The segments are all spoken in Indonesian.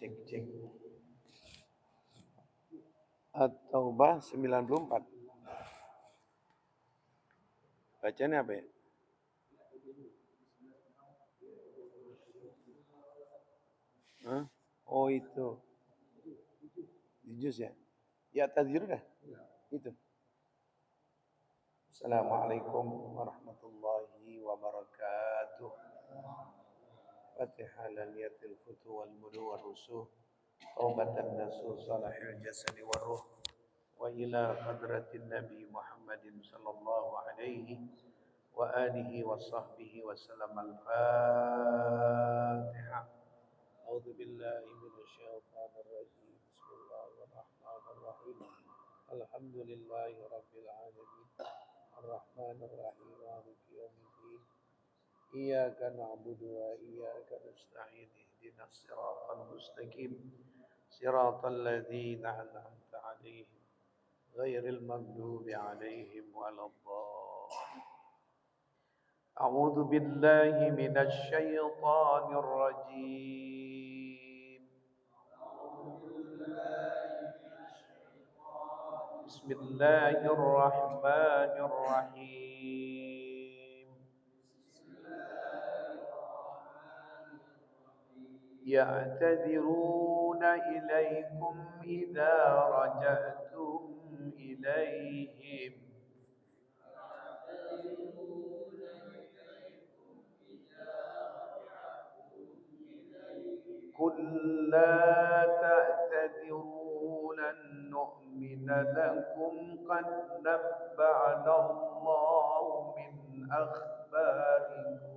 Cek cek. At-Taubah 94. Bacanya apa ya? Hah? Oh itu. Di juz ya? Ya tadzir dah. Itu. Assalamualaikum warahmatullahi wabarakatuh. Fatihah laniyatil futu wal mudu wal rusuh. Taubatan nasuh salahil jasadi wal ruh. Wa ila hadratin Nabi Muhammadin sallallahu alaihi wa alihi wa sahbihi wa sallam al-Fatihah. A'udzu billahi minasyaitonir rajim. Bismillahirrahmanirrahim. Alhamdulillahi rabbil alamin. Arrahmanir rahim. Maliki yaumiddin. Iyyaka na'budu wa iyyaka nasta'in. Ihdinas siratal mustaqim. Siratal ladzina an'amta 'alaihim ghairil maghdubi 'alaihim waladdallin. A'udzu billahi minasy syaithanir rajim. Bismillahirrahmanirrahim. يعتذرون إليكم إذا رجعتم إليهم قل لا تعتذروا لن نؤمن لكم قد نبأنا الله من أخباركم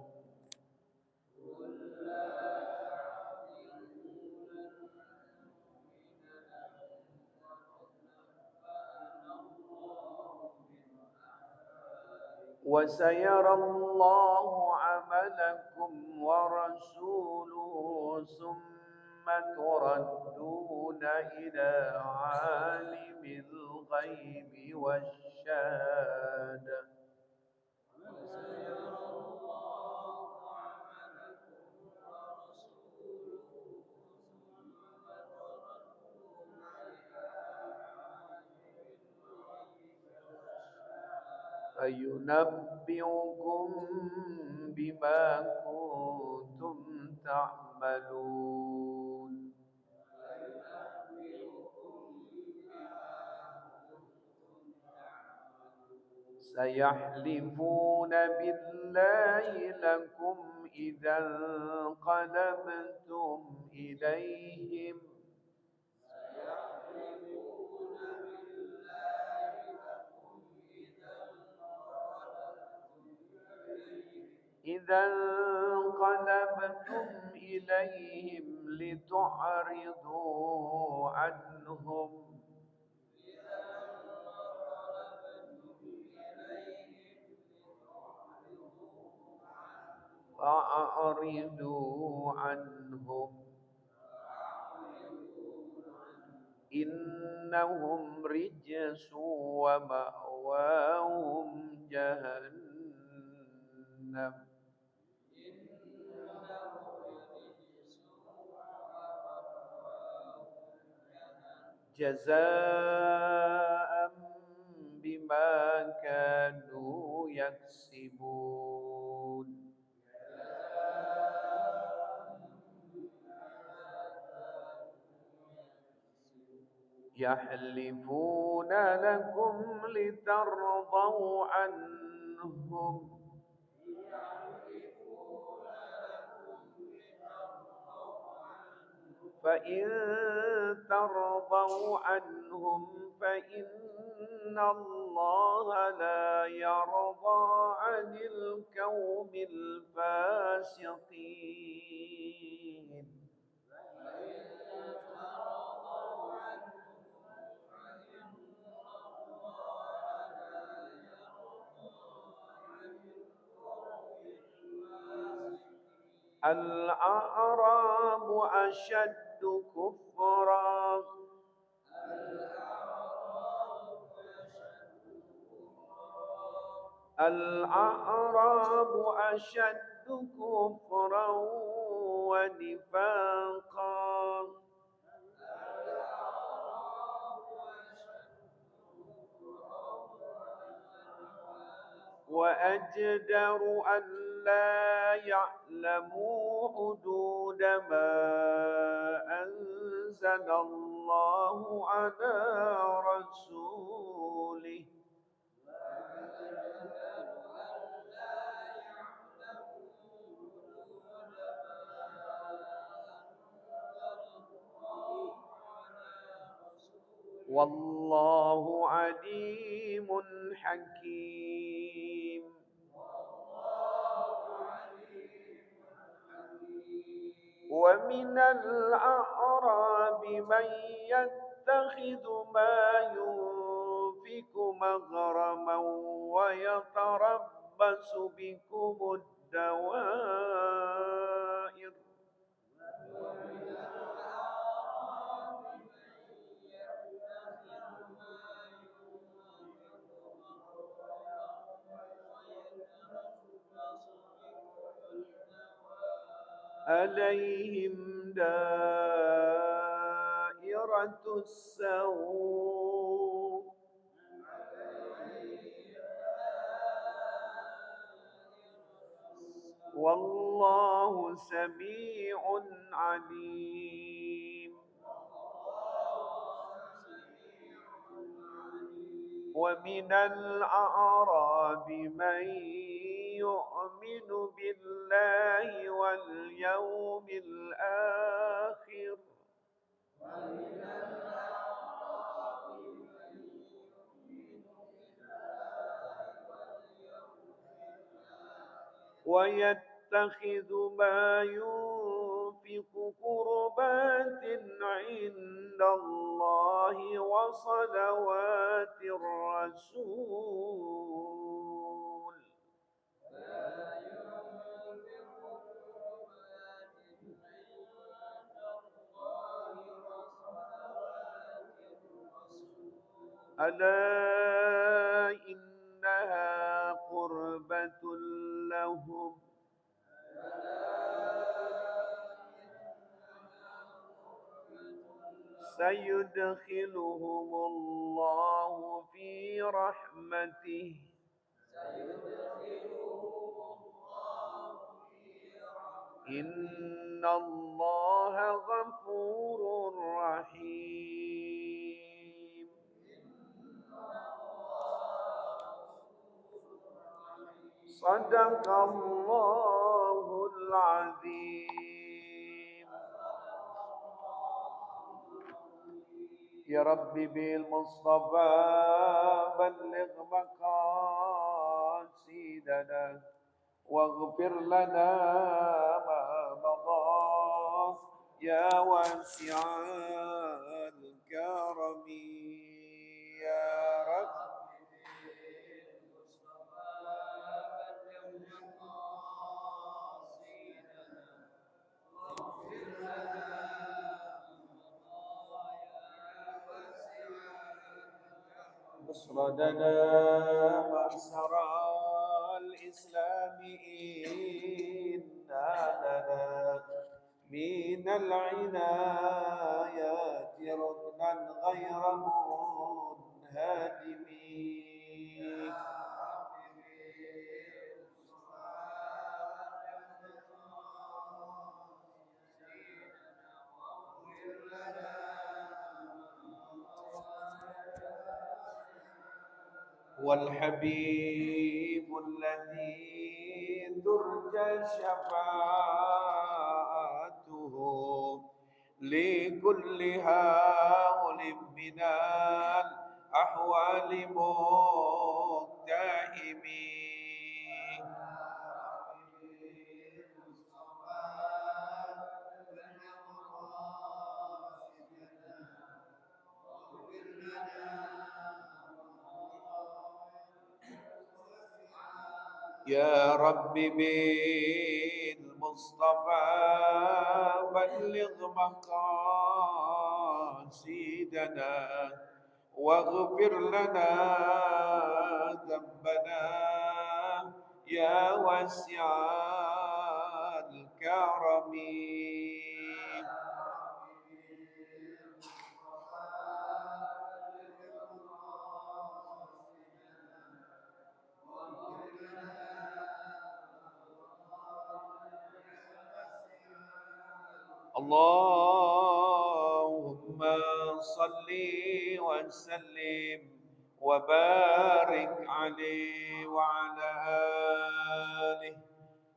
وسيرى الله عملكم ورسوله ثم تردون إلى عالم الغيب والشهادة فينبئكم بما كنتم تعملون سيحلفون بالله لكم إذا انقلبتم إليهم لتعرضوا عنهم فأعرضوا عنهم إنهم رجس ومأواهم جهنم جزاء بما كانوا يكسبون يحلفون لكم لترضوا عنهم فإن ترضوا عنهم فإن الله لا يرضى عن القوم الفاسقين الأعراب أشد كفرا الأعراب أشد كفرا ونفاقا وأجدر أن لا يعلموا حدود ما أنزل الله على رسوله والله عليم حكيم. ومن الأعراب من يتخذ ما ينفق مغرما ويتربص بكم الدوائر عليهم دائرة السوء والله سميع عليم. ومن الأعراب من يؤمن بالله واليوم الآخر ويتخذ ما ينفق قربات عند الله وصلوات الرسول ألا إنها قربة لهم سيدخلهم الله في رحمته إن الله غفور رحيم. صدق الله العظيم. يا ربي بالمصطفى بلغ مقاصدنا واغفر لنا ما مضى يا واسع الكرم يا رب. أسردنا مأسر الإسلام إنا لنا من العنايات ركنا غير منهدم. والحبيب الذي ترجى شفاعته لكل هول من الأحوال مقتحم. يا رب بالمصطفى بلغ مقاصدنا واغفر لنا ذنبنا يا واسع الكرم. اللهم صل وسلم وبارك عليه وعلى آله.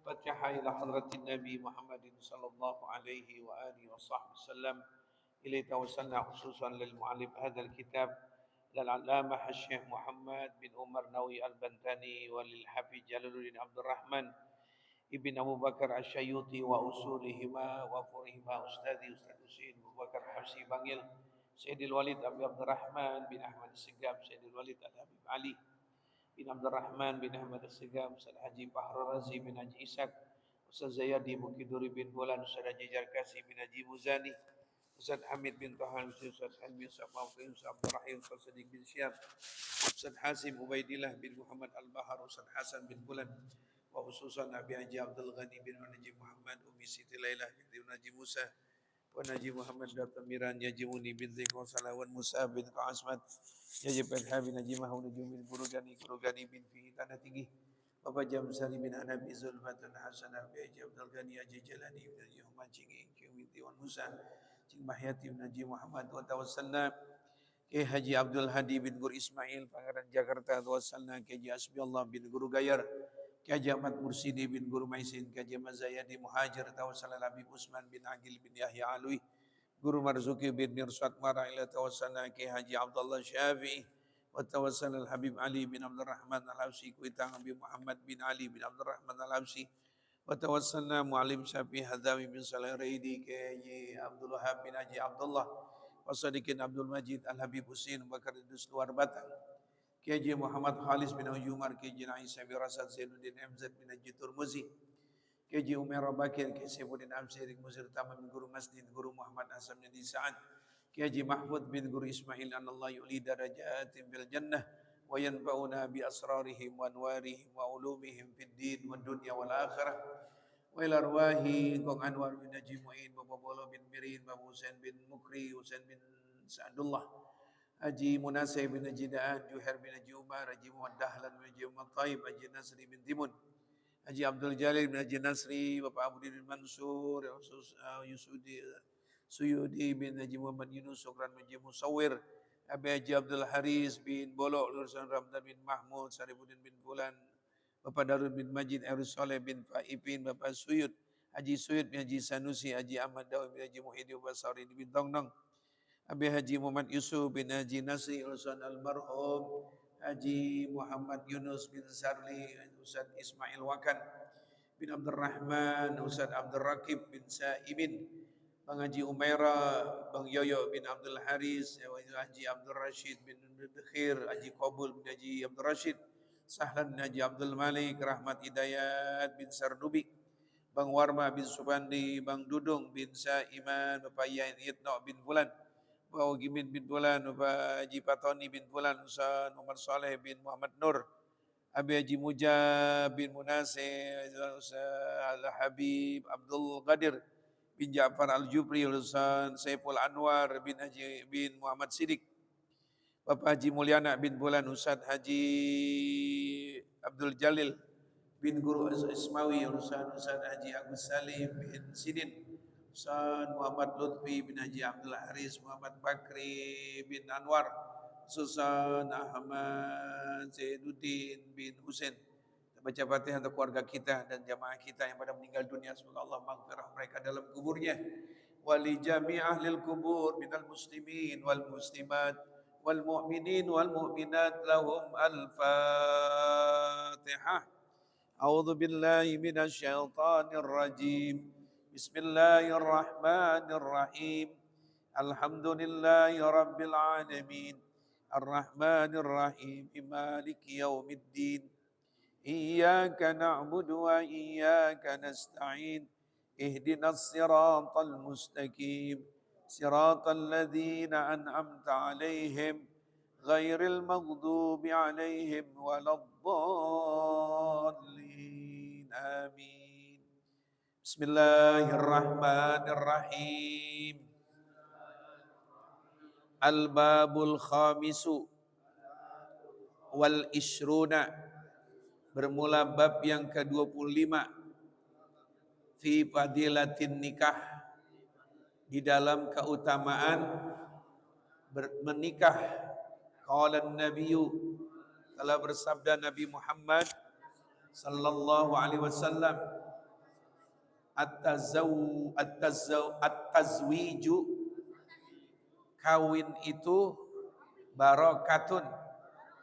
فاتحة إلى حضرة النبي محمد صلى الله عليه وآله وصحبه وسلم. إليه توسلنا خصوصا للمعلم هذا الكتاب للعلامة الشيخ محمد بن عمر نووي البنتاني وللحفيد جلال الدين عبد الرحمن ابن أبو بكر الشيوطي وأصولهما وفرهما أستاذي أستاذ حسين أبو بكر حفصي بانجل سيد الوليد أبي عبد الرحمن بن أحمد السقام سيد الوليد الحبيب علي بن عبد الرحمن بن أحمد السقام أستاذ حجي بحر رازي بن حجي إسحاق أستاذ زيادي بكدوري بن بولان أستاذ حجي جركاسي بن حجي مزاني أستاذ حميد بن طه أستاذ حلمي أستاذ محمد أستاذ عبد الرحيم أستاذ صديق بن شهاب أستاذ حاسم عبيد الله بن محمد البحر أستاذ حسن بن بولان وخصوصا أبي حجي عبد الغني بن نجيب محمد أمي سيدي ليلى بنت نجيب موسى ونجيب محمد بن ميران يجيبني بن ذي وصلا والموسى بن عصمت يجب الحابي نجيب محمد نجيب بن برغاني بن في tanah tinggi Bapak Jamsari bin Hanabi Zulfatun Hasanah Bi Haji Abdul Ghani Haji Jalani bin Haji Muhammad Cinggi Kiwiti Wan Musa Cing Mahyati bin Haji Muhammad wa tawassalna ke Haji Abdul Hadi bin Guru Ismail Pangeran Jakarta tawassalna ke Haji Asbi Allah bin Guru Gayar ke Haji Ahmad Mursidi bin Guru Maisin ke Haji Mazayadi Muhajir tawassalna Habib Usman bin Agil bin Yahya Alwi Guru Marzuki bin Mirsad Mara ila tawassalna ke Haji Abdullah Syafi'i وتوسل الحبيب علي بن عبد الرحمن الحبشي كويتان أبي محمد بن علي بن عبد الرحمن الحبشي وتوسلنا معلم شافي هذامي بن صالح ريدي كي عبد الوهاب بن حجي عبد الله وصديق عبد المجيد الحبيب حسين بكر الدسلوار باتن كي محمد خالص بن عمر كي عيسى بن رسد زين الدين امزد بن حجي ترمزي كي عمر بكر كي سيف الدين امسير مزير تامة من guru masjid guru Muhammad Asam bin Sa'ad Haji Mahfud bin Guru Ismail an Allah yu'li darajatin bil jannah wa yanfa'una bi asrarihim wa anwarihim wa ulumihim fid din wa dunya wal akhirah wa ila arwahi Kong Anwar bin Haji Mu'in Bapak Bolo bin Mirin Bapak Husain bin Mukri Husain bin Sa'adullah Haji Munasai bin Haji Da'an Juhair bin Haji Umar Haji Muhammad Dahlan bin Haji Umar Taib Haji Nasri bin Timun Haji Abdul Jalil bin Haji Nasri Bapak Abu bin Mansur Yusudi Suyudi bin Haji Muhammad Yunus Sokran bin Haji Musawir Abi Haji Abdul Haris bin Bolok Lursan Ramdan bin Mahmud Sarifuddin bin Fulan Bapak Darul bin Majid Arus Soleh bin Faipin Bapak Suyud Haji Suyud bin Haji Sanusi Haji Ahmad Dawi bin Haji Muhyiddin Basari bin Tongnong Abi Haji Muhammad Yusuf bin Haji Nasri Lursan Almarhum Haji Muhammad Yunus bin Sarli Ustaz Ismail Wakan bin Abdul Rahman Ustaz Abdul Rakib bin Saimin Bang Haji Umaira, Bang Yoyo bin Abdul Haris, Haji Abdul Rashid bin Khir, Haji Qabul bin Haji Abdul Rashid, Sahlan bin Haji Abdul Malik, Rahmat Hidayat bin Sardubi, Bang Warma bin Subandi, Bang Dudung bin Saiman, Bapak Yain Itno bin Fulan, Bapak Gimin bin Fulan, Bapak Haji Patoni bin Fulan, Ustaz Muhammad Saleh bin Muhammad Nur, Abi Haji Mujab bin Munasir, Ustaz Al-Habib Abdul Qadir, bin Ja'far Al-Jubri, Ustaz Saiful Anwar bin Haji bin Muhammad Siddiq, Bapak Haji Mulyana bin Bulan, Ustaz Haji Abdul Jalil bin Guru Ismawi, Ustaz Haji Agus Salim bin Sidin, Ustaz Muhammad Lutfi bin Haji Abdul Haris, Muhammad Bakri bin Anwar, Ustaz Ahmad Zainuddin bin Husain. Baca Fatihah untuk keluarga kita dan jamaah kita yang pada meninggal dunia, semoga Allah maghfirah mereka dalam kuburnya. Wali jami' ahlil kubur minal muslimin wal muslimat wal mu'minin wal mu'minat lahum al-fatihah. A'udzu billahi minasy syaithanir rajim. Bismillahirrahmanirrahim. Alhamdulillahi rabbil alamin. Arrahmanir rahim. Maliki yaumiddin. إياك نعبد وإياك نستعين اهدنا الصراط المستقيم صراط الذين أنعمت عليهم غير المغضوب عليهم ولا الضالين آمين بسم الله الرحمن الرحيم الباب الخامس والعشرون Bermula bab yang ke-25 fi fadilatin nikah di dalam keutamaan menikah. Qala an-nabiyyu, telah bersabda Nabi Muhammad sallallahu alaihi wasallam, at-tazwiju, kawin itu barakatun,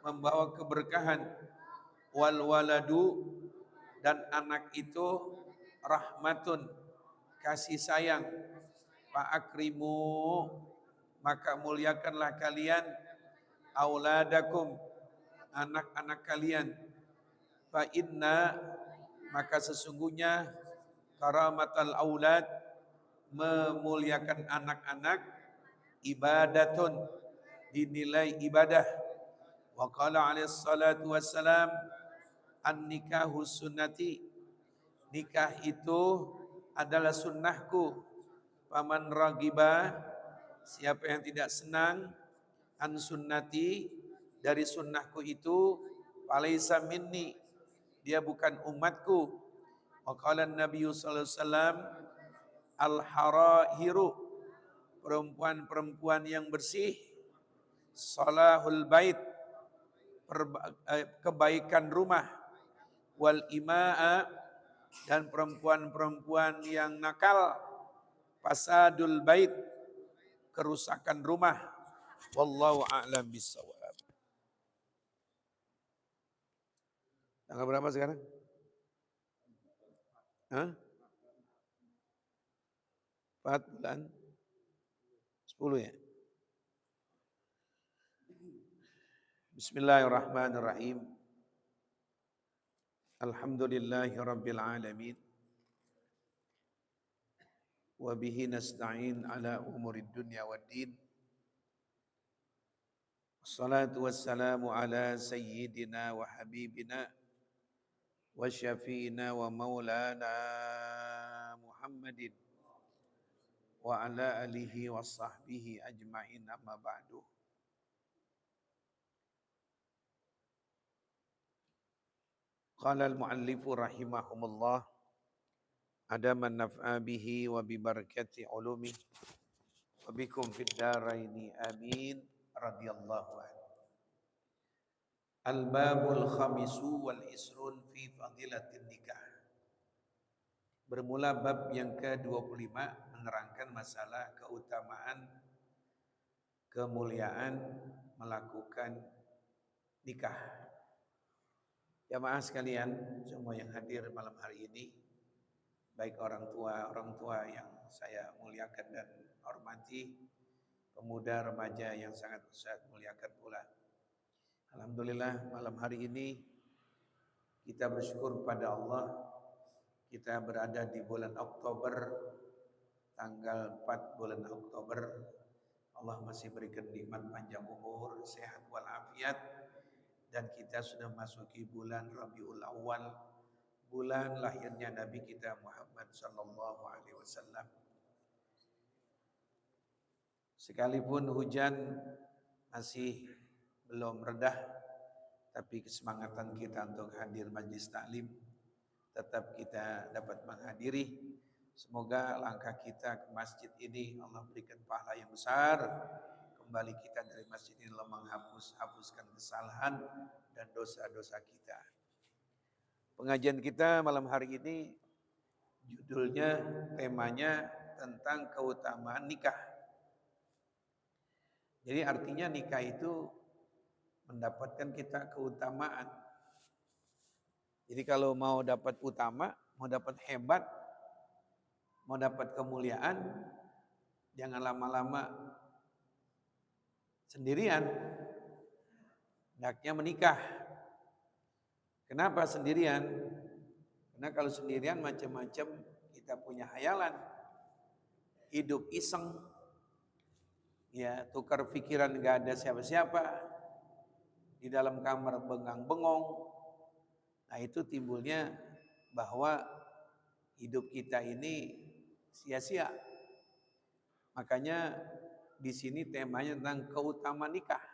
membawa keberkahan, wal waladu, dan anak itu rahmatun, kasih sayang. Fa'akrimu, maka muliakanlah kalian auladakum, anak-anak kalian. Fa inna, maka sesungguhnya karamatal aulad, memuliakan anak-anak, ibadatun, dinilai ibadah. Wa qala alaihi salatu wassalam, an-nikahu sunnati, nikah itu adalah sunnahku. Faman ragiba, siapa yang tidak senang, an sunnati, dari sunnahku itu, falaisa minni, dia bukan umatku. Wa qala an-nabiy sallallahu alaihi wasallam, al-harahiru, perempuan-perempuan yang bersih, salahul bait, kebaikan rumah, wal imaa, dan perempuan-perempuan yang nakal, fasadul bait, kerusakan rumah. Wallahu a'lam bissawab. Tanggal berapa sekarang? Hah? 4 bulan 10 ya? Bismillahirrahmanirrahim. Alhamdulillahi rabbil alamin. Wa bihi nasta'in ala umurid dunya waddin. Wassalatu wassalamu ala sayyidina wa habibina wa syafi'ina wa maulana Muhammadin wa ala alihi wa sahbihi ajma'in, amma ba'du. Qala al-muallifu rahimahumullah, adaman naf'a bihi wa bi barakati ulumi wa bikum fid daraini amin, radhiyallahu anhu. Al-babul khamisu wal isrun fi fadilatin nikah. Bermula bab yang ke-25 menerangkan masalah keutamaan, kemuliaan melakukan nikah. Jamaah sekalian, semua yang hadir malam hari ini, baik orang tua yang saya muliakan dan hormati, pemuda remaja yang sangat saya muliakan pula. Alhamdulillah malam hari ini kita bersyukur pada Allah, kita berada di bulan Oktober, tanggal 4 bulan Oktober. Allah masih berikan nikmat panjang umur, sehat walafiat, dan kita sudah masuki bulan Rabiul Awal, bulan lahirnya Nabi kita Muhammad sallallahu alaihi wasallam. Sekalipun hujan masih belum redah, tapi kesemangatan kita untuk hadir majlis taklim tetap kita dapat menghadiri. Semoga langkah kita ke masjid ini Allah berikan pahala yang besar. Kembali kita dari masjid ini Allah menghapuskan kesalahan dan dosa-dosa kita. Pengajian kita malam hari ini judulnya, temanya tentang keutamaan nikah. Jadi artinya nikah itu mendapatkan kita keutamaan. Jadi kalau mau dapat utama, mau dapat hebat, mau dapat kemuliaan, jangan lama-lama sendirian. Hendaknya menikah. Kenapa sendirian? Karena kalau sendirian macam-macam kita punya hayalan. Hidup iseng, ya tukar pikiran, gak ada siapa-siapa. Di dalam kamar bengang-bengong. Nah itu timbulnya bahwa hidup kita ini sia-sia. Makanya di sini temanya tentang keutamaan nikah.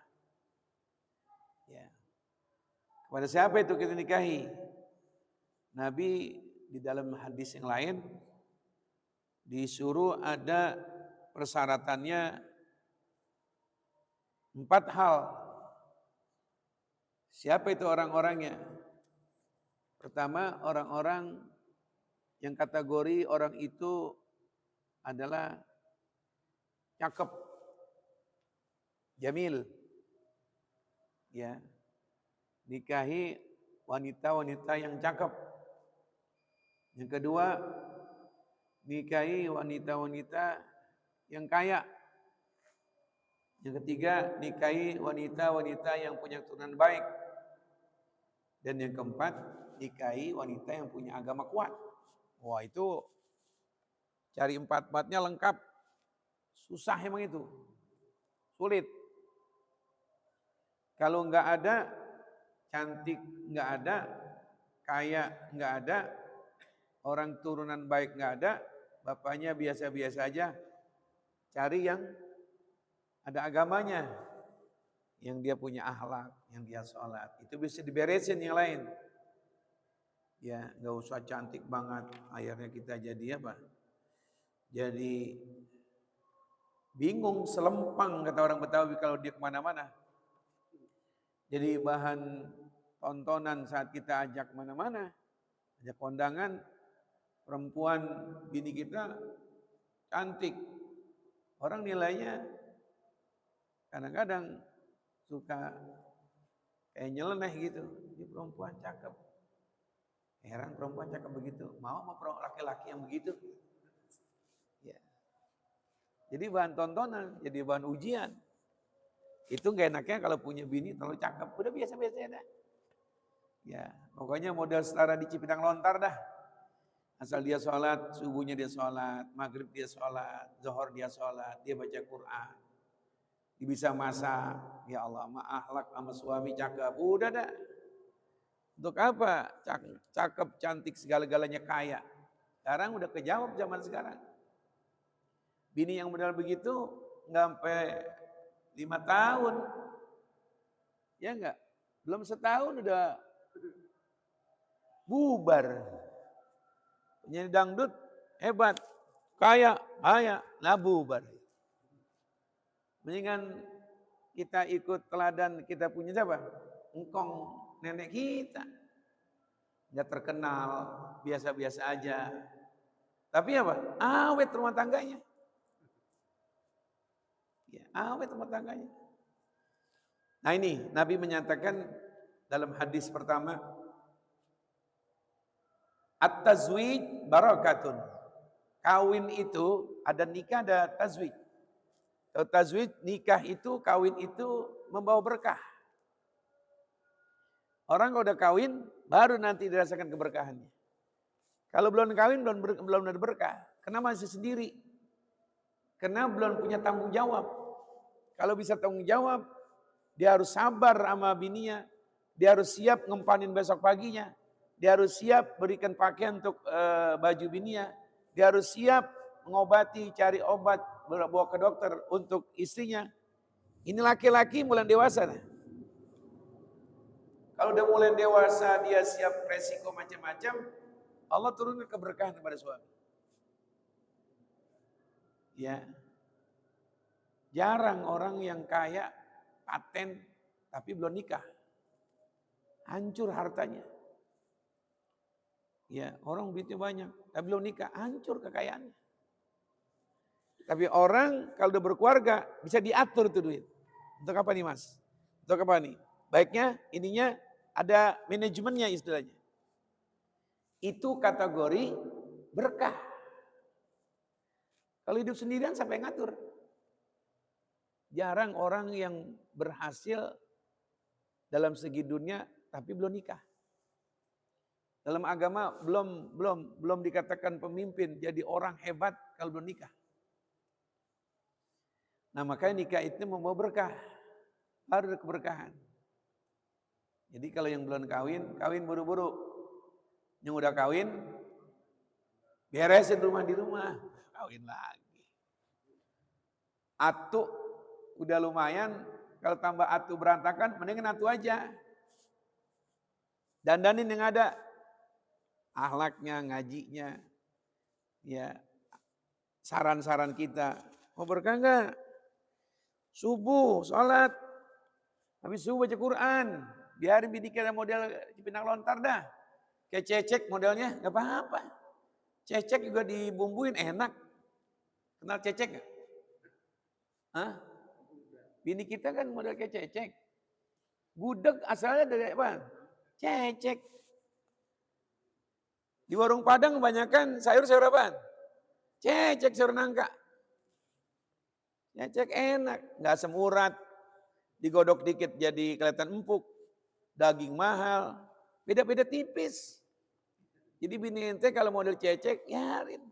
Ya. Kepada siapa itu kita nikahi? Nabi di dalam hadis yang lain disuruh ada persyaratannya 4 hal. Siapa itu orang-orangnya? Pertama, orang-orang yang kategori orang itu adalah cakep, jamil. Ya, nikahi wanita-wanita yang cakep. Yang kedua, nikahi wanita-wanita yang kaya. Yang ketiga, nikahi wanita-wanita yang punya keturunan baik. Dan yang keempat, nikahi wanita yang punya agama kuat. Wah, itu cari 4-4-nya lengkap. Susah emang itu. Sulit. Kalau enggak ada, cantik enggak ada, kaya enggak ada, orang turunan baik enggak ada, bapaknya biasa-biasa aja, cari yang ada agamanya, yang dia punya akhlak, yang dia sholat, itu bisa diberesin yang lain. Ya, enggak usah cantik banget, akhirnya kita jadi apa? Jadi bingung, selempang kata orang Betawi kalau dia kemana-mana. Jadi bahan tontonan saat kita ajak mana-mana, ajak kondangan, perempuan bini kita cantik. Orang nilainya kadang-kadang suka kayak nyeleneh gitu. Ini perempuan cakep. Heran perempuan cakep begitu. Mau sama laki-laki yang begitu? Ya. Jadi bahan tontonan, jadi bahan ujian. Itu gak enaknya kalau punya bini terlalu cakep. Udah biasa-biasa dah. Ya, pokoknya model setara di Cipinang Lontar dah. Asal dia sholat, subuhnya dia sholat, maghrib dia sholat, zuhur dia sholat, dia baca Quran. Dia bisa masak, ya Allah, akhlak sama suami cakep. Udah dah. Untuk apa? Cakep, cantik, segala-galanya kaya. Sekarang udah kejawab zaman sekarang. Bini yang benar begitu, nggak sampai 5 tahun. Ya enggak? Belum setahun udah bubar. Penyanyi dangdut hebat, kaya, nah bubar. Mendingan kita ikut teladan kita punya siapa? Engkong nenek kita. Nggak terkenal, biasa-biasa aja. Tapi apa? Awet rumah tangganya. Ya, awet rumah tangganya. Nah ini Nabi menyatakan dalam hadis pertama, at-tazwij barakatun. Kawin itu ada nikah, ada tazwij. Kalau tazwij nikah itu, kawin itu membawa berkah. Orang kalau udah kawin baru nanti dirasakan keberkahannya. Kalau belum kawin belum ada berkah. Karena masih sendiri. Karena belum punya tanggung jawab. Kalau bisa tanggung jawab, dia harus sabar sama bininya. Dia harus siap ngempanin besok paginya. Dia harus siap berikan pakaian untuk baju bininya. Dia harus siap mengobati, cari obat, bawa ke dokter untuk istrinya. Ini laki-laki mulai dewasa. Nah. Kalau udah mulai dewasa, dia siap resiko macam-macam, Allah turunkan keberkahan kepada suami. Ya. Jarang orang yang kaya, paten, tapi belum nikah. Hancur hartanya. Ya, orang duitnya banyak, tapi belum nikah, hancur kekayaannya. Tapi orang kalau udah berkeluarga, bisa diatur tuh duit. Untuk apa nih mas? Untuk apa nih? Baiknya, ininya ada manajemennya istilahnya. Itu kategori berkah. Kalau hidup sendirian siapa yang ngatur? Jarang orang yang berhasil dalam segi dunia tapi belum nikah. Dalam agama belum dikatakan pemimpin jadi orang hebat kalau belum nikah. Nah makanya nikah itu membawa berkah. Baru ada keberkahan. Jadi kalau yang belum kawin buru-buru. Yang udah kawin, beresin rumah di rumah, kawin lagi. Atu udah lumayan, kalau tambah atu berantakan, mendingan atu aja. Dandanin yang ada, akhlaknya, ngajinya, ya saran-saran kita. Mau berkah enggak? Subuh, sholat. Habis subuh baca Quran. Biarin bini kita model Cipinang Lontar dah. Kayak cecek modelnya, enggak apa-apa. Cecek juga dibumbuin enak. Kenal cecek enggak? Hah? Bini kita kan model kayak cecek. Gudeg asalnya dari apa? Cecek. Di warung Padang kebanyakan sayur-sayur apaan? Cecek, sayur nangka. Cecek enak, nggak asam urat. Digodok dikit jadi kelihatan empuk. Daging mahal. Beda-beda tipis. Jadi bini ente kalau model cecek, yarin.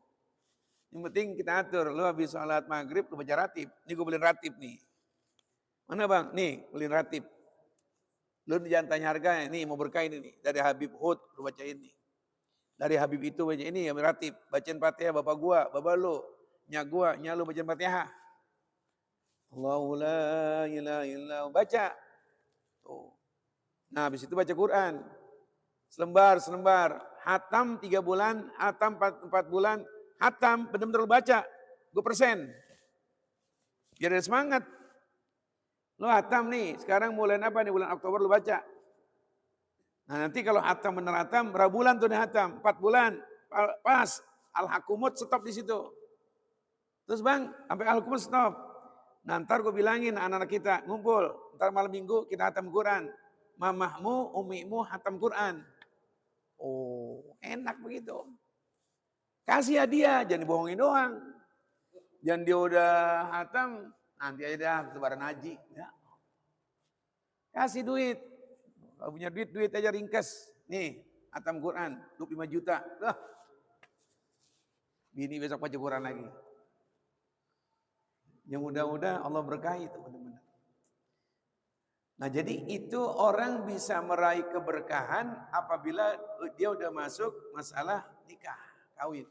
Yang penting kita atur. Lu habis sholat maghrib, lu baca ratib. Ini gue beliin ratib nih. Mana bang? Nih, beliin ratib. Lu jangan tanya harganya. Nih mau berkah ini nih. Dari Habib Hud, lu baca ini. Dari Habib itu baca ini, yang ratib. Bacain Fatihah bapak gua, bapak lu. Nyak gua, nyak lu bacain Fatihah. Allahu la ilaha illallah. Baca. Tuh. Nah habis itu baca Quran. Selembar. Hatam 3 bulan, hatam 4 bulan. Hatam benar-benar baca. Gue persen. Biar ada semangat. Lo hatam nih, sekarang bulan apa nih? Bulan Oktober lo baca. Nah nanti kalau hatam bener hatam, berapa bulan tuh nih hatam? 4 bulan. Pas. Al-Hakumut stop di situ. Terus bang, sampai Al-Hakumut stop. Nah ntar gue bilangin anak-anak kita, ngumpul. Ntar malam minggu kita hatam Quran. Mamahmu, umimu hatam Quran. Oh enak begitu. Kasih hadiah, jangan dibohongin doang. Jangan dia udah hatam, nanti aja dah lebaran haji. Ya. Kasih duit. Kalau punya duit aja ringkes. Nih, hatam Quran, 25 juta. Lah. Bini besok baca Quran lagi. Yang mudah-mudah Allah berkahi itu benar-benar. Nah jadi itu orang bisa meraih keberkahan apabila dia udah masuk masalah nikah, kawin.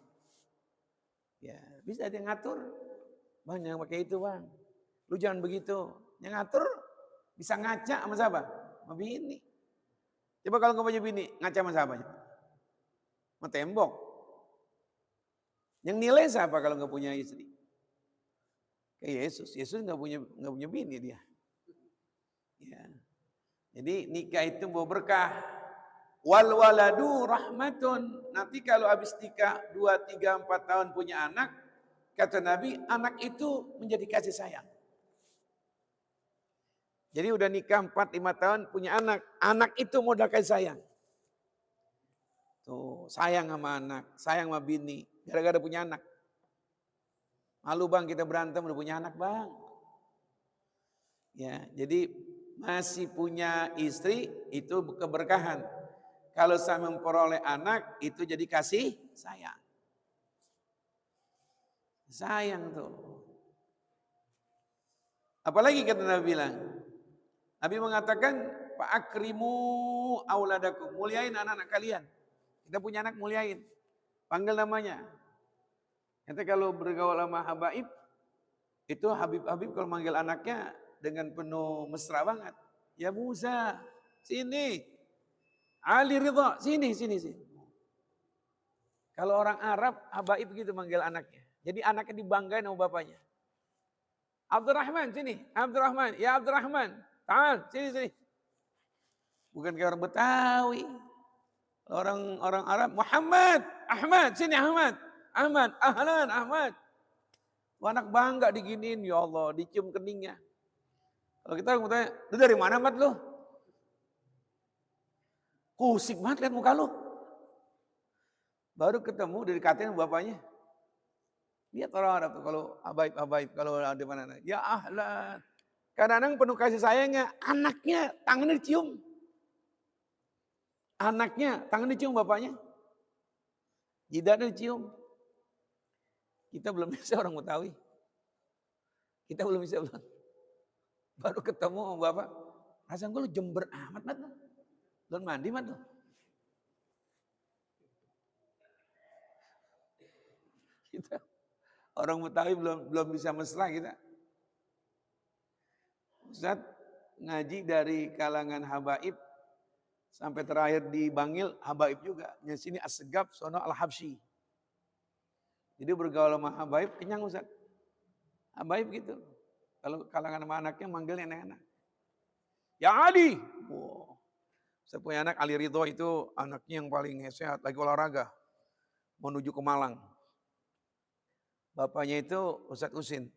Ya bisa dia ngatur. Bang jangan pakai itu bang. Lu jangan begitu. Yang ngatur bisa ngaca sama siapa? Sama bini. Coba kalau nggak punya bini, ngaca sama siapa? Sama tembok. Yang nilai siapa kalau nggak punya istri? Kayak Yesus. Yesus nggak punya bini dia. Ya. Jadi nikah itu bawa berkah. Wal waladu rahmatun. Nanti kalau habis nikah 2, 3, 4 tahun punya anak, kata Nabi, anak itu menjadi kasih sayang. Jadi udah nikah 4, 5 tahun punya anak. Anak itu modal kasih sayang. Tuh, sayang sama anak, sayang sama bini. Gara-gara punya anak. Malu bang kita berantem udah punya anak bang. Ya, jadi masih punya istri itu keberkahan. Kalau saya memperoleh anak itu jadi kasih sayang. Sayang tuh. Apalagi kata Nabi bilang. Nabi mengatakan, Pak akrimu auladakum. Muliain anak-anak kalian. Kita punya anak muliain. Panggil namanya. Nanti kalau bergaul sama habaib, itu Habib-Habib kalau manggil anaknya dengan penuh mesra banget. Ya Musa, sini. Ali Ridha, sini. Kalau orang Arab, habaib begitu manggil anaknya. Jadi anaknya dibanggain sama bapaknya. Abdurrahman, sini. Abdurrahman, ya Abdurrahman. Ta'al, sini. Bukan kayak orang Betawi. Orang Arab, Muhammad, Ahmad, sini Ahmad. Ahmad, ahlan Ahmad. Anak bangga diginiin, ya Allah, dicium keningnya. Kalau kita mau tanya, lu dari mana Mat lu? Kusik banget lihat muka lu. Baru ketemu dari katain bapaknya. Lihat orang Arab tuh kalau habaib, kalau di mana. Ya ahlan. Kadang-kadang penuh kasih sayangnya, anaknya tangannya dicium. Anaknya tangan dicium bapaknya. Jidatnya dicium. Kita belum bisa orang Betawi. Kita belum bisa. Baru ketemu sama bapak. Rasanya gue lu jember amat Mat. Belum mandi Mat. Kita orang Betawi belum bisa mesra kita. Ustaz ngaji dari kalangan habaib sampai terakhir di Bangil habaib juga. Yang sini As-Segaf, sono Al-Habsyi. Jadi bergaul sama habaib kenyang Ustaz. Baik begitu. Kalau kalangan sama anaknya manggilnya enak-enak. Ya Ali. Wow. Saya punya anak Ali Ridho itu anaknya yang paling sehat, lagi olahraga. Menuju ke Malang. Bapaknya itu Ustadz Usin.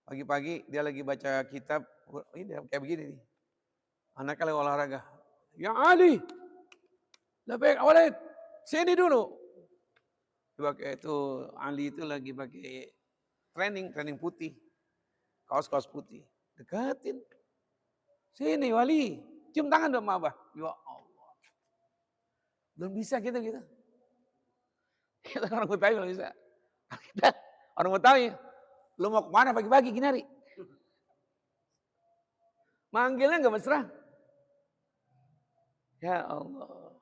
Pagi-pagi dia lagi baca kitab, ini kayak begini nih. Anaknya lagi olahraga. Ya Ali. Lebih awalnya sini dulu. Pakai itu Ali itu lagi pakai training putih. Kaos-kaos putih. Dekatin. Sini Wali, cium tangan dong sama Abah. Ya Allah. Belum bisa gitu. Kita orang Betawi belum bisa. Kita orang Betawi, lu mau kemana pagi-pagi gini hari? Manggilnya nggak mesra. Ya Allah.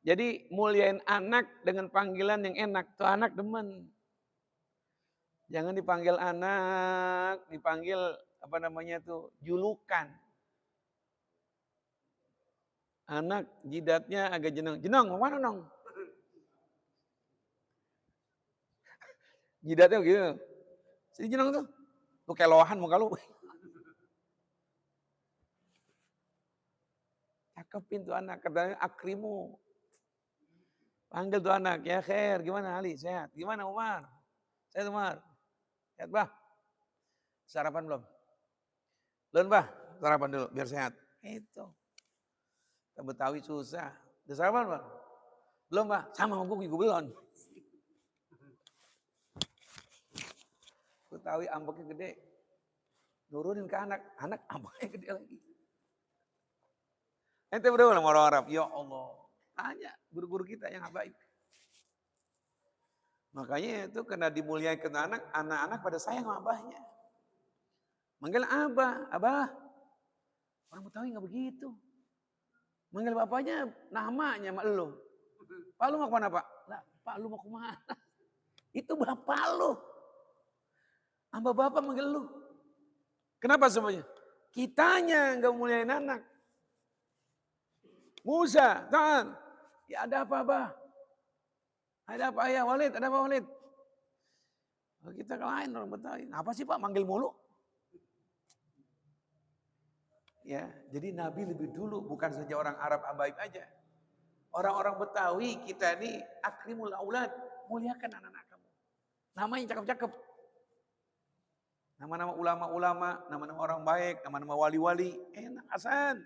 Jadi muliain anak dengan panggilan yang enak. Tuh anak demen. Jangan dipanggil anak, dipanggil apa namanya tuh julukan. Anak jidatnya agak jenang. Jenang, mau mana nong? Jidatnya begitu. Si jenang tuh. Lu kayak lohan muka lu. Cakepin tuh anak. Katanya akrimu. Panggil tuh anak. Ya khair. Gimana Ali? Sehat. Gimana Umar? Sehat Umar. Sehat bah. Sarapan belum? Belum bah. Sarapan dulu biar sehat. Itu. Kita Betawi susah. Udah sarapan bah? Belum bah. Sama gue belum. Betawi ambeknya gede. Nurunin ke anak. Anak ambeknya gede lagi. Ente berapa sama orang Arab? Ya Allah. Tanya guru-guru kita yang habaib. Makanya itu kena dimuliakan anak-anak pada sayang sama abahnya. Manggil abah. Orang Betawi nggak begitu. Manggil bapaknya namanya sama lu. Pak lu mau kemana pak? Lah, pak lu mau kemana? Itu bapak lu. Sama bapak manggil lu. Kenapa semuanya? Kitanya nggak muliain anak. Musa, tahan. Ya ada apa abah? Ada apa ayah Walid? Ada apa Walid? Kita ke lain orang Betawi. Apa sih pak manggil mulu? Ya, jadi Nabi lebih dulu bukan saja orang Arab abaib aja. Orang-orang Betawi kita ini akrimul aulad, muliakan anak-anak kamu. Namanya cakep-cakep. Nama-nama ulama-ulama, nama-nama orang baik, nama-nama wali-wali, enak Hasan.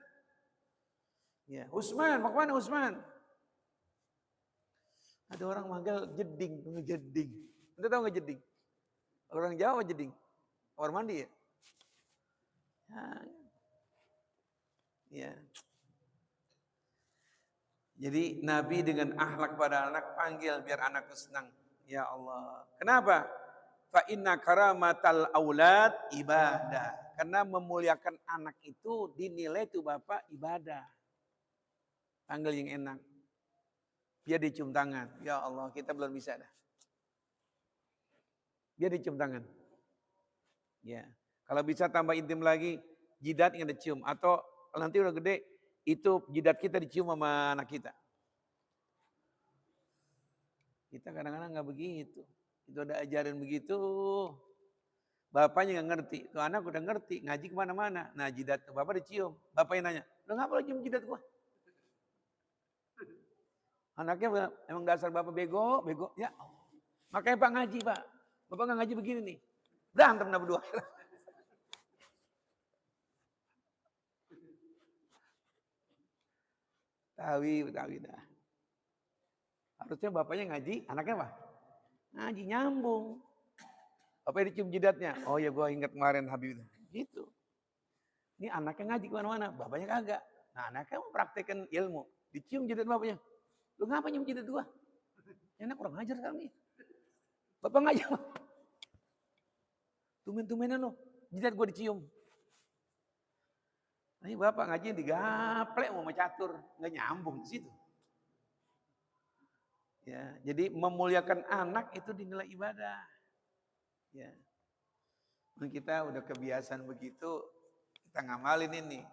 Ya, Usman, mau kemana Usman? Ada orang manggil jeding. Anda tahu nggak jeding? Orang Jawa jeding. Kamar mandi ya? Ya. Jadi Nabi dengan akhlak pada anak panggil biar anakku senang. Ya Allah. Kenapa? Fa inna karamatal aulad ibadah. Karena memuliakan anak itu dinilai tuh Bapak ibadah. Panggil yang enak. Biar dicium tangan. Ya Allah, kita belum bisa dah. Biar dicium tangan. Ya. Kalau bisa tambah intim lagi, jidat yang dicium atau nanti udah gede itu jidat kita dicium sama anak kita. Kita kadang-kadang nggak begitu. Itu ada ajaran begitu. Bapaknya nggak ngerti. Tuh anak udah ngerti. Ngaji kemana-mana. Nah jidat tuh bapak dicium. Bapaknya nanya, lo ngapa lo cium jidat gua? Anaknya emang dasar bapak bego. Ya makanya pak ngaji pak. Bapak nggak ngaji begini nih. Berantem dah berdua. Tawi dah. Harusnya bapaknya ngaji, anaknya apa? Ngaji nyambung. Bapaknya dicium jidatnya. Oh ya gue ingat kemarin Habib. Gitu. Ini anaknya ngaji kemana-mana, bapaknya kagak. Nah anaknya mau praktekan ilmu. Dicium jidat bapaknya. Lu ngapa nyium jidat gua? Enak kurang ajar sekarang nih. Bapak ngaji. Tumen-tumenan lo, jidat gua dicium. Nah, ini bapak ngaji digaplek mau catur, nggak nyambung di situ. Ya, jadi memuliakan anak itu dinilai ibadah. Ya. Nah, kita udah kebiasaan begitu, kita ngamalin ini.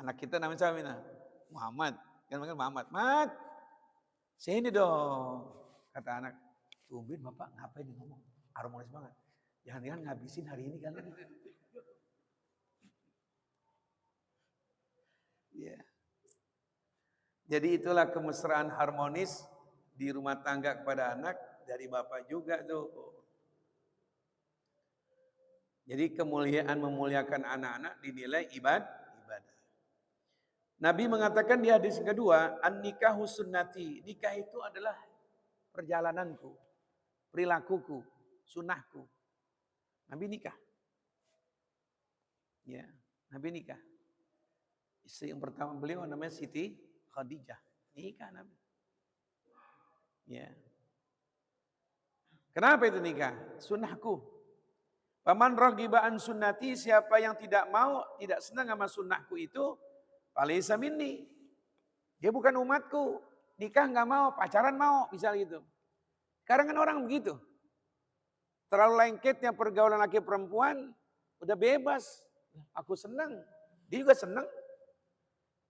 Anak kita namanya siapa Mina? Muhammad. Kan manggil Muhammad. Sini dong. Kata anak, tumben bapak ngapain ngomong? harmonis banget. Jangan-jangan ngabisin hari ini kali. Ya. Jadi itulah kemesraan harmonis di rumah tangga kepada anak dari bapak juga tuh. Jadi kemuliaan memuliakan anak-anak dinilai ibadah. Nabi mengatakan di hadis kedua, an-nikahu sunnati. Nikah itu adalah perjalananku, perilakuku, sunnahku. Nabi nikah. Ya, Nabi nikah. Istri yang pertama beliau namanya Siti Khadijah. Nikah Nabi. Ya. Kenapa itu nikah? Sunnahku. Paman raghiba an sunnati, siapa yang tidak mau, tidak senang sama sunnahku itu, falaysa minni. Dia bukan umatku. Nikah nggak mau, pacaran mau, misalnya gitu. Sekarang kan orang begitu. Terlalu lengketnya pergaulan laki perempuan, udah bebas. Aku senang, dia juga senang.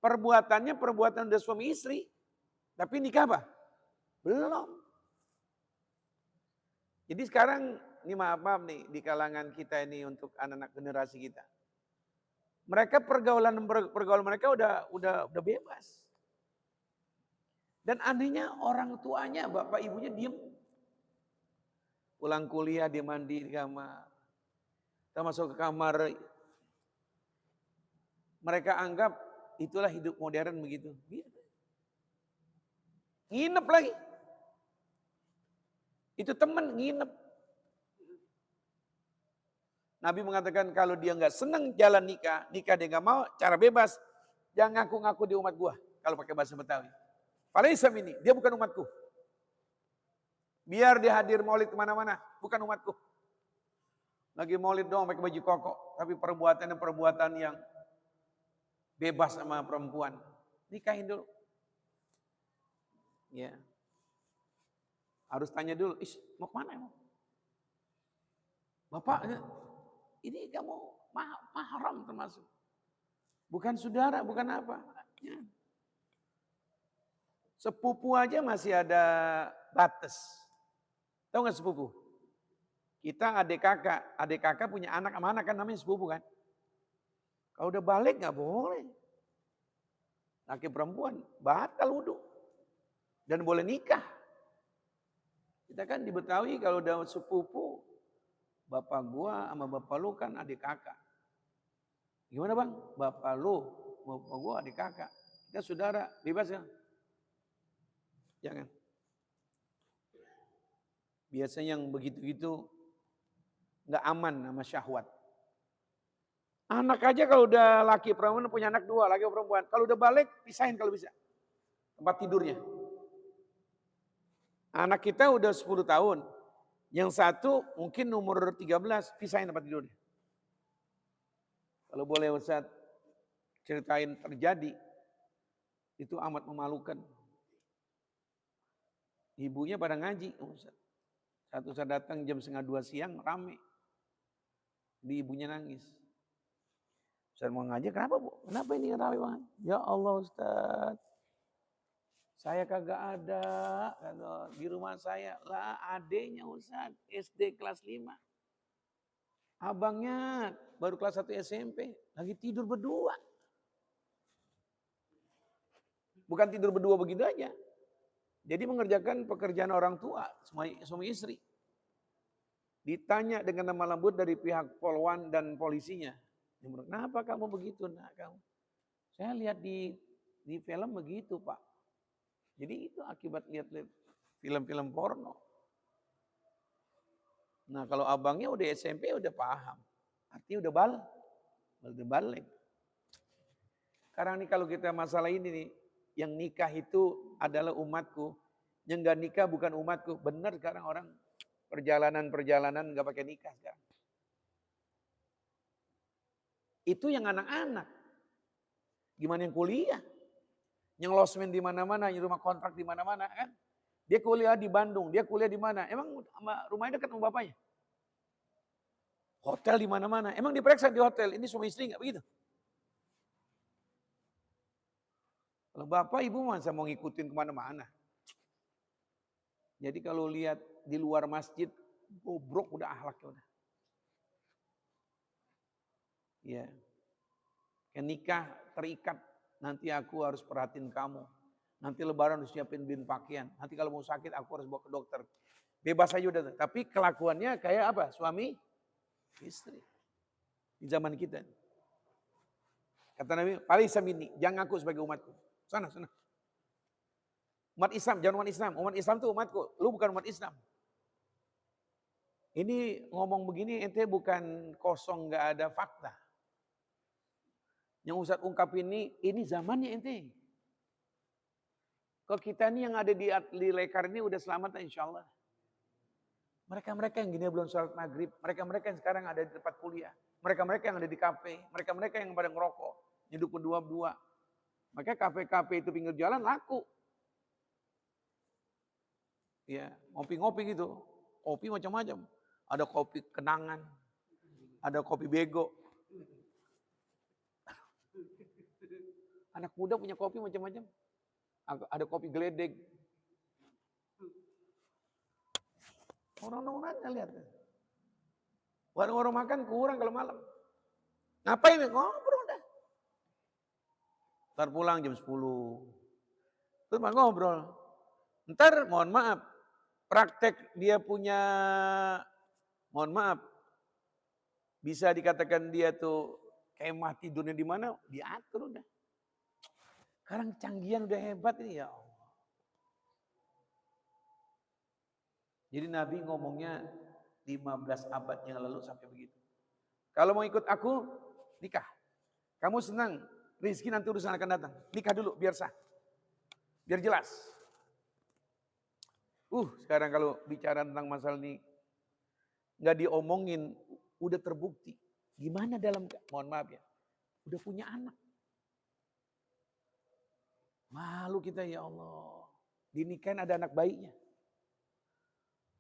Perbuatannya perbuatan udah suami istri. Tapi nikah apa? Belum. Jadi sekarang, ini maaf nih di kalangan kita ini untuk anak-anak generasi kita. Mereka pergaulan mereka udah bebas. Dan anehnya orang tuanya, bapak ibunya diem. Pulang kuliah dia mandi di kamar. Kita masuk ke kamar. Mereka anggap itulah hidup modern begitu. Nginep lagi. Itu teman nginep. Nabi mengatakan kalau dia nggak senang jalan nikah dia nggak mau, cara bebas. Jangan ngaku-ngaku di umat gua. Kalau pakai bahasa Betawi. Falaysa minni, dia bukan umatku. Biar dia hadir maulid kemana-mana, bukan umatku. Lagi maulid doang pakai baju koko. Tapi perbuatan yang bebas sama perempuan. Nikahin dulu. Ya. Harus tanya dulu, mau kemana emang? Bapak, ini kamu mahram termasuk. Bukan saudara, bukan apa. Ya. Sepupu aja masih ada batas. Tahu nggak sepupu? Kita adik kakak punya anak sama anak kan namanya sepupu kan. Kalau udah balik nggak boleh. Laki perempuan batal wudhu. Dan boleh nikah. Kita kan di Betawi kalau udah sepupu, bapak gua sama bapak lu kan adik kakak. Gimana bang? Bapak lu, bapak gua adik kakak. Kita saudara, bebas ya? Jangan. Biasanya yang begitu-gitu nggak aman sama syahwat. Anak aja kalau udah laki perempuan punya anak dua, laki perempuan. Kalau udah balik, pisahin kalau bisa. Tempat tidurnya. Anak kita udah 10 tahun. Yang satu mungkin umur 13, pisahin tempat tidurnya. Kalau boleh Ustaz ceritain terjadi, itu amat memalukan. Ibunya pada ngaji, Ustaz. Satu saat datang jam 1:30 siang, rame. Di ibunya nangis. Ustaz mau ngaji, kenapa bu? Kenapa ini rame banget? Ya Allah Ustaz. Saya kagak ada di rumah saya. Lah adeknya Ustaz, SD kelas 5. Abangnya baru kelas 1 SMP, lagi tidur berdua. Bukan tidur berdua begitu aja. Jadi mengerjakan pekerjaan orang tua, suami istri. Ditanya dengan lemah lembut dari pihak polwan dan polisinya. Kenapa kamu begitu nak kamu? Saya lihat di film begitu pak. Jadi itu akibat lihat film-film porno. Nah kalau abangnya udah SMP udah paham. Artinya udah balik. Sekarang nih kalau kita masalah ini nih, yang nikah itu adalah umatku, yang gak nikah bukan umatku. Benar sekarang orang perjalanan gak pakai nikah sekarang. Itu yang anak-anak. Gimana yang kuliah? Yang losmen di mana-mana, yang rumah kontrak di mana-mana kan? Dia kuliah di Bandung, dia kuliah di mana? Emang rumahnya dekat sama bapaknya? Hotel di mana-mana. Emang diperiksa di hotel, ini suami istri nggak begitu? Kalau bapak ibu masa mau ngikutin kemana-mana. Jadi kalau lihat di luar masjid, bobrok udah akhlaknya udah. Ya. Kayak nikah terikat, nanti aku harus perhatiin kamu. Nanti lebaran harus siapin bin pakaian. Nanti kalau mau sakit aku harus bawa ke dokter. Bebas aja udah. Tapi kelakuannya kayak apa? Suami, istri. Di zaman kita. Kata Nabi, "Falisa minni, jangan aku sebagai umatku." Sana. Umat Islam, jangan umat Islam. Umat Islam itu umatku, lu bukan umat Islam. Ini ngomong begini ente bukan kosong nggak ada fakta. Yang Ustaz ungkap ini zamannya ente. Kalau kita ini yang ada di lekar ini udah selamat insya Allah. Mereka-mereka yang gini belum sholat maghrib, mereka-mereka yang sekarang ada di tempat kuliah, mereka-mereka yang ada di kafe, mereka-mereka yang pada ngerokok, nyeduk berdua-dua. Makanya kafe-kafe itu pinggir jalan laku. Ya, ngopi-ngopi gitu. Kopi macam-macam. Ada kopi kenangan, ada kopi bego. Anak muda punya kopi macam-macam. Ada kopi geledek. Orang-orangnya lihat. Warung-warung makan kurang kalau malam. Ngapain? Ngobrol dah. Ntar pulang jam 10. Terus ngobrol. Ntar mohon maaf. Praktek dia punya, mohon maaf. Bisa dikatakan dia tuh kemah tidurnya di mana, diatur udah. Sekarang canggihan udah hebat ini ya Allah. Jadi Nabi ngomongnya 15 abad yang lalu sampai begitu. Kalau mau ikut aku, nikah. Kamu senang, rezeki nanti urusan akan datang. Nikah dulu biar sah. Biar jelas. Sekarang kalau bicara tentang masalah ini, nggak diomongin, udah terbukti. Gimana dalam, mohon maaf ya, udah punya anak. Malu kita ya Allah. Dinikahin ada anak bayinya.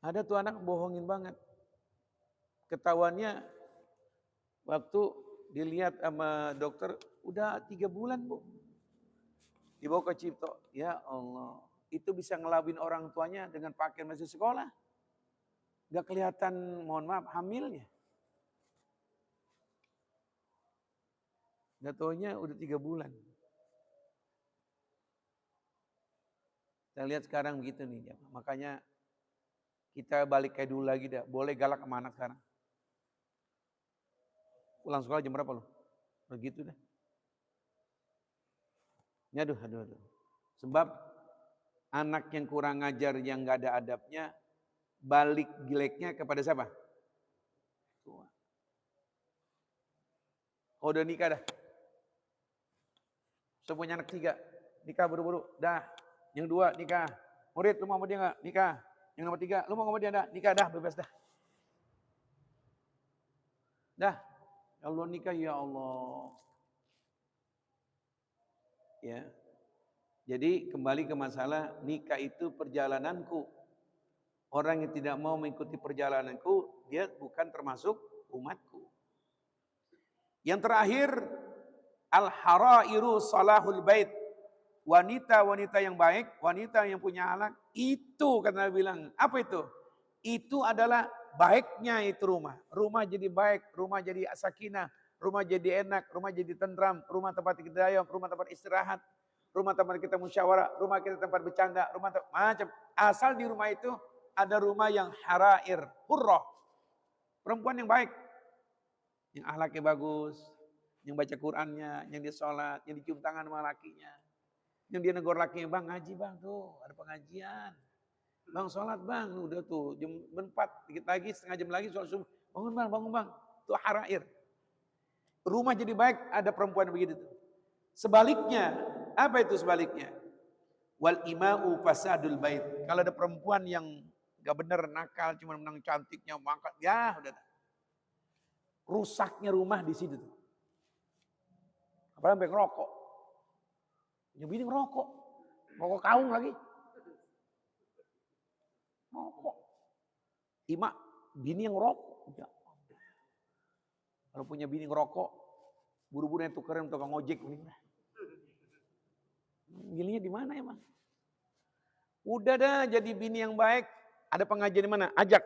Ada tuh anak bohongin banget. Ketahuannya waktu dilihat sama dokter udah 3 bulan bu. Dibawa ke Cipto. Ya Allah. Itu bisa ngelawin orang tuanya dengan pakaian masih sekolah. Gak kelihatan mohon maaf hamilnya. Gak taunya udah 3 bulan. Kita lihat sekarang begitu nih. Makanya kita balik kayak dulu lagi dah. Boleh galak sama anak sekarang. Pulang sekolah jam berapa lo? Begitu dah. Aduh. Sebab anak yang kurang ngajar yang gak ada adabnya, balik jeleknya kepada siapa? Tua. Udah nikah dah. Saya punya anak 3. Nikah buru-buru. Dah. Yang 2 nikah. Murid lu mau sama dia gak? Nikah. Yang nomor 3, lu mau sama dia dah? Nikah dah, bebas dah. Dah. Allah nikah ya Allah. Ya. Jadi kembali ke masalah nikah itu perjalananku. Orang yang tidak mau mengikuti perjalananku, dia bukan termasuk umatku. Yang terakhir, al-harairu salahul bait. Wanita-wanita yang baik, wanita yang punya anak, itu kata Nabi bilang, apa itu? Itu adalah baiknya itu rumah. Rumah jadi baik, rumah jadi sakinah, rumah jadi enak, rumah jadi tentram, rumah tempat kita dayam, rumah tempat istirahat, rumah tempat kita musyawarah, rumah kita tempat bercanda, rumah macam. Asal di rumah itu ada rumah yang harair, hurrah. Perempuan yang baik, yang akhlaknya bagus, yang baca Qur'annya, yang dia sholat, yang dicium tangan sama lakinya. Yang dia negor lakinya, bang ngaji bang tuh, ada pengajian. Bang sholat bang, udah tuh jam 4, dikit lagi, setengah jam lagi sholat subuh. Bangun bang, itu harair. Rumah jadi baik, ada perempuan begitu tuh. Sebaliknya, apa itu sebaliknya? Wal ima'u fasadul bait. Kalau ada perempuan yang gak bener, nakal, cuma menang cantiknya, mangkat, ya udah. Rusaknya rumah di situ tuh. Apalagi sampai ngerokok. Punya bini ngerokok. Ngerokok kaung lagi. Ngerokok. Ima, bini yang ngerokok. Ya. Kalau punya bini ngerokok, buru-buru yang tukerin tukang ojek. Gilinya di mana emang? Udah dah jadi bini yang baik. Ada pengajian di mana? Ajak.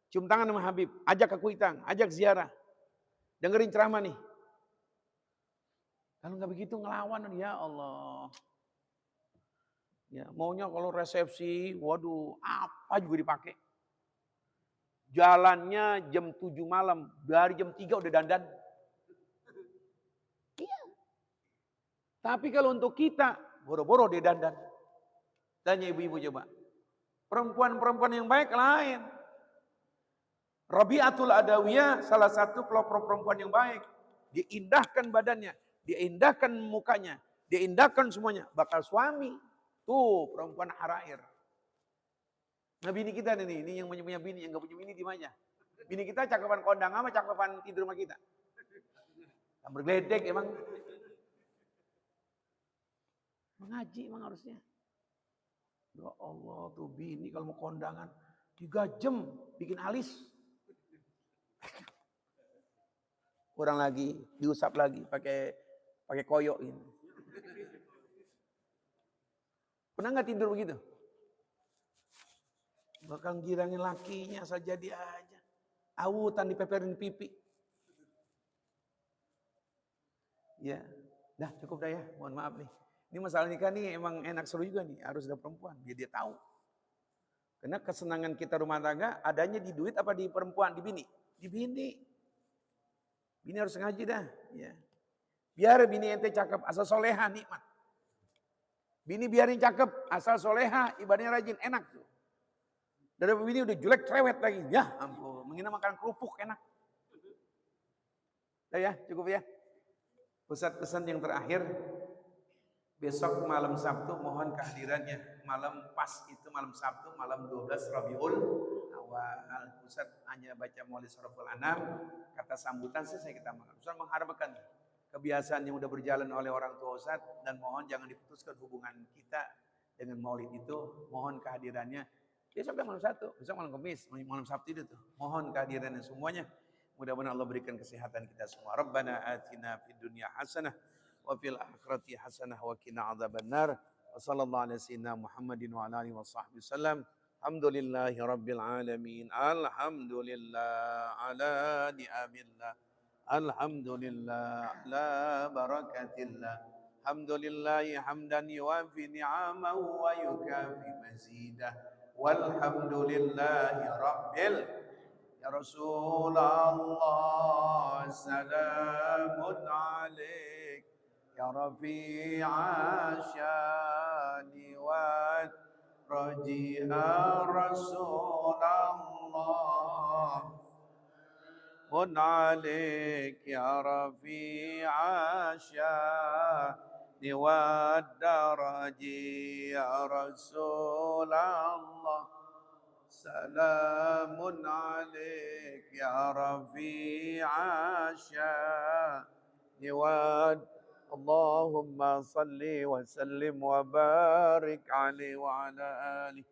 cium tangan sama Habib, ajak ke Kuitang, ajak ziarah. Dengerin ceramah nih. Kalau nggak begitu ngelawan, ya Allah. Ya, maunya kalau resepsi, waduh, apa juga dipakai. Jalannya jam 7 malam, dari jam 3 udah dandan. Iya. Tapi kalau untuk kita, boro-boro dia dandan. Tanya ibu-ibu coba. Perempuan-perempuan yang baik lain. Rabi'atul Adawiyah, salah satu pelopor perempuan yang baik. Dia indahkan badannya, dia indahkan mukanya, dia indahkan semuanya. Bakal suami. Tuh perempuan harair. Nah bini kita nih, ini yang punya bini, yang gak punya bini di mana? Bini kita cakapan kondang apa cakapan tidur sama kita? Yang bergeledek emang. Mengaji emang harusnya. Ya Allah tuh bini kalau mau kondangan 3 jam bikin alis. Kurang lagi, diusap lagi pakai koyok ini. Pernah nggak tidur begitu? Bakal girangin lakinya saja dia aja. Awutan dipeperin pipi. Ya, dah cukup dah ya. Mohon maaf nih. Ini masalah nikah nih emang enak seru juga nih. Harus ada perempuan biar dia tahu. Karena kesenangan kita rumah tangga adanya di duit apa di perempuan, di bini? Di bini. Bini harus ngaji dah. Ya. Biar bini ente cakep, asal soleha nikmat. Bini biarin cakep, asal soleha, ibadahnya rajin, enak tuh. Dari bini udah jelek, cerewet lagi. Ya ampun, menghina makan kerupuk, enak. Udah ya, cukup ya. Pusat pesan yang terakhir, besok malam Sabtu mohon kehadirannya. Malam pas itu malam Sabtu, malam 12 Rabiul Awal. Pusat hanya baca Maulid Syaraful Anam. Kata sambutan saya kita Ustaz mengharapkan kebiasaan yang udah berjalan oleh orang tua Ustaz dan mohon jangan diputuskan hubungan kita dengan Maulid itu. Mohon kehadirannya. Besok kan malam Sabtu, besok malam Kamis, malam Sabtu itu tuh. Mohon kehadirannya semuanya. Mudah-mudahan Allah berikan kesehatan kita semua. Rabbana atina fid dunya hasanah wa fil akhirati hasanah wa qina adzabannar. Wa sallallahu ala sayyidina Muhammadin wa ala alihi wa sahbihi wasallam. Alhamdulillahi rabbil alamin. Alhamdulillah ala ni'amillah. Alhamdulillah ala barakatillah. Alhamdulillahi hamdan yuwafi ni'amahu wa yukafi mazidah. Walhamdulillahi rabbil ya Rasulullah salamun alaik ya rafi'a syani wa raji'a Rasulullah mun alaik ya rafi'a syani wa daraji ya Rasulullah salamun alaik ya rafi'a syani wa Allahumma salli wa sallim wa barik alaihi wa ala alihi